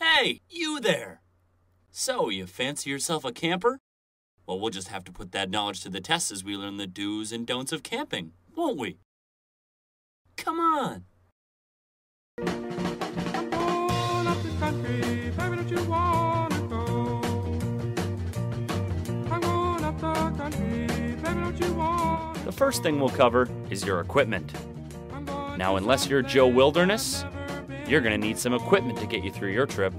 Hey, you there! So, you fancy yourself a camper? Well, we'll just have to put that knowledge to the test as we learn the do's and don'ts of camping, won't we? Come on! I'm going up the country, baby, don't you wanna go? I'm going up the country, baby, don't you wanna? The first thing we'll cover is your equipment. Now, unless you're Joe Wilderness, you're going to need some equipment to get you through your trip.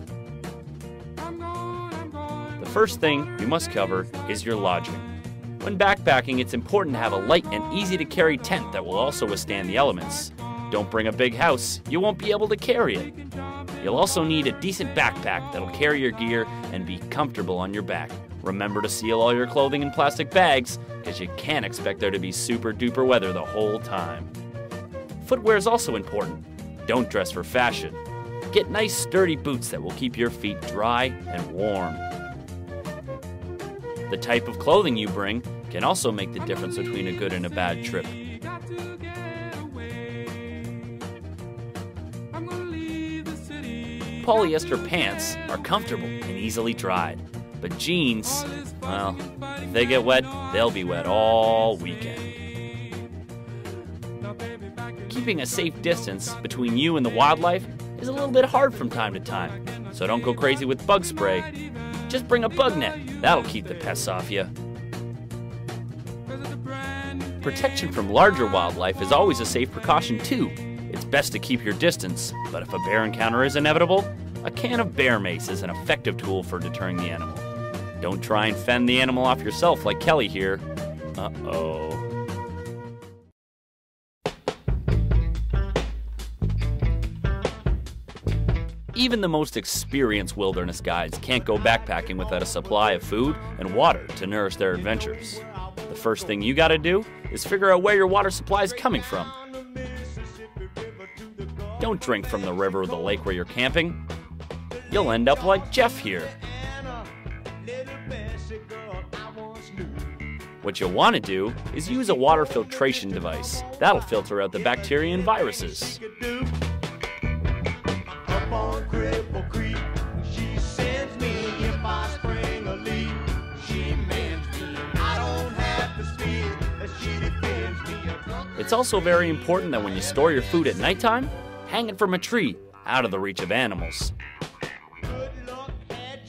The first thing you must cover is your lodging. When backpacking, it's important to have a light and easy-to-carry tent that will also withstand the elements. Don't bring a big house, you won't be able to carry it. You'll also need a decent backpack that'll carry your gear and be comfortable on your back. Remember to seal all your clothing in plastic bags, because you can't expect there to be super-duper weather the whole time. Footwear is also important. Don't dress for fashion. Get nice sturdy boots that will keep your feet dry and warm. The type of clothing you bring can also make the difference between a good and a bad trip. Polyester pants are comfortable and easily dried, but jeans, well, if they get wet, they'll be wet all weekend. Keeping a safe distance between you and the wildlife is a little bit hard from time to time, so don't go crazy with bug spray. Just bring a bug net, that'll keep the pests off you. Protection from larger wildlife is always a safe precaution too. It's best to keep your distance, but if a bear encounter is inevitable, a can of bear mace is an effective tool for deterring the animal. Don't try and fend the animal off yourself like Kelly here. Uh-oh. Even the most experienced wilderness guides can't go backpacking without a supply of food and water to nourish their adventures. The first thing you gotta do is figure out where your water supply is coming from. Don't drink from the river or the lake where you're camping. You'll end up like Jeff here. What you'll want to do is use a water filtration device. That'll filter out the bacteria and viruses. It's also very important that when you store your food at nighttime, hang it from a tree, out of the reach of animals.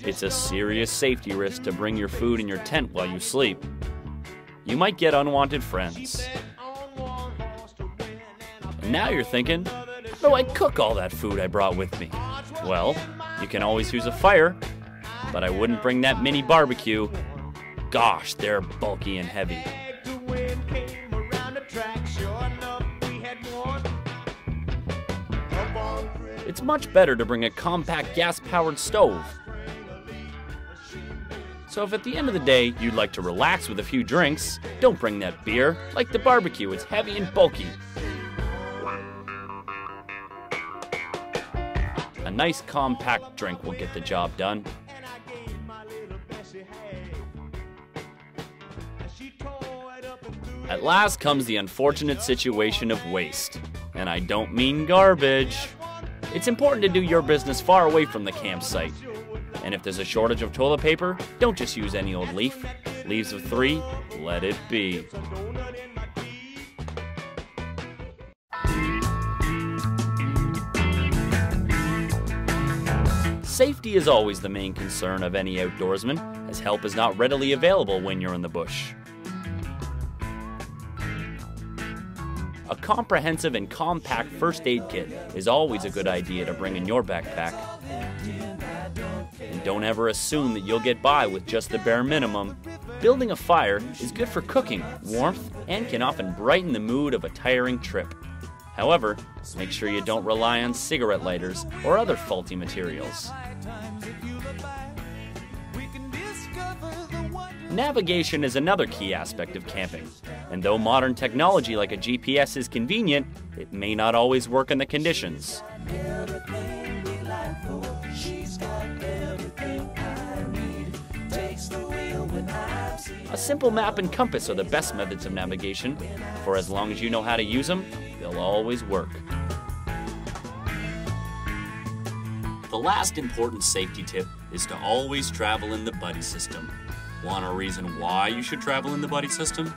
It's a serious safety risk to bring your food in your tent while you sleep. You might get unwanted friends. And now you're thinking, how do I cook all that food I brought with me? Well, you can always use a fire, but I wouldn't bring that mini barbecue. Gosh, they're bulky and heavy. It's much better to bring a compact gas-powered stove. So if at the end of the day you'd like to relax with a few drinks, don't bring that beer. Like the barbecue, it's heavy and bulky. A nice compact drink will get the job done. At last comes the unfortunate situation of waste. And I don't mean garbage. It's important to do your business far away from the campsite. And if there's a shortage of toilet paper, don't just use any old leaf. Leaves of 3, let it be. Safety is always the main concern of any outdoorsman, as help is not readily available when you're in the bush. A comprehensive and compact first aid kit is always a good idea to bring in your backpack. And don't ever assume that you'll get by with just the bare minimum. Building a fire is good for cooking, warmth, and can often brighten the mood of a tiring trip. However, make sure you don't rely on cigarette lighters or other faulty materials. Navigation is another key aspect of camping, and though modern technology like a GPS is convenient, it may not always work in the conditions. A simple map and compass are the best methods of navigation, for as long as you know how to use them, they'll always work. The last important safety tip is to always travel in the buddy system. Want a reason why you should travel in the buddy system?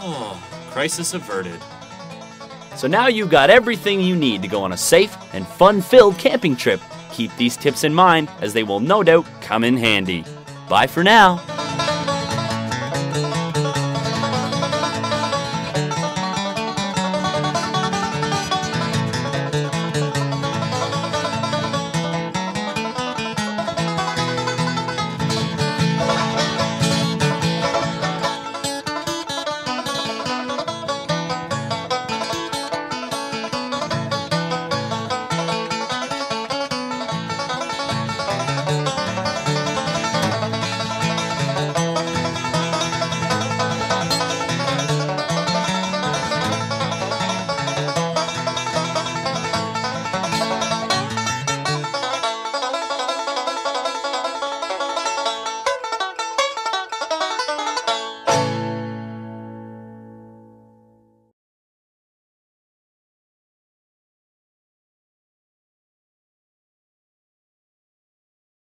Oh, crisis averted. So now you've got everything you need to go on a safe and fun-filled camping trip. Keep these tips in mind, as they will no doubt come in handy. Bye for now.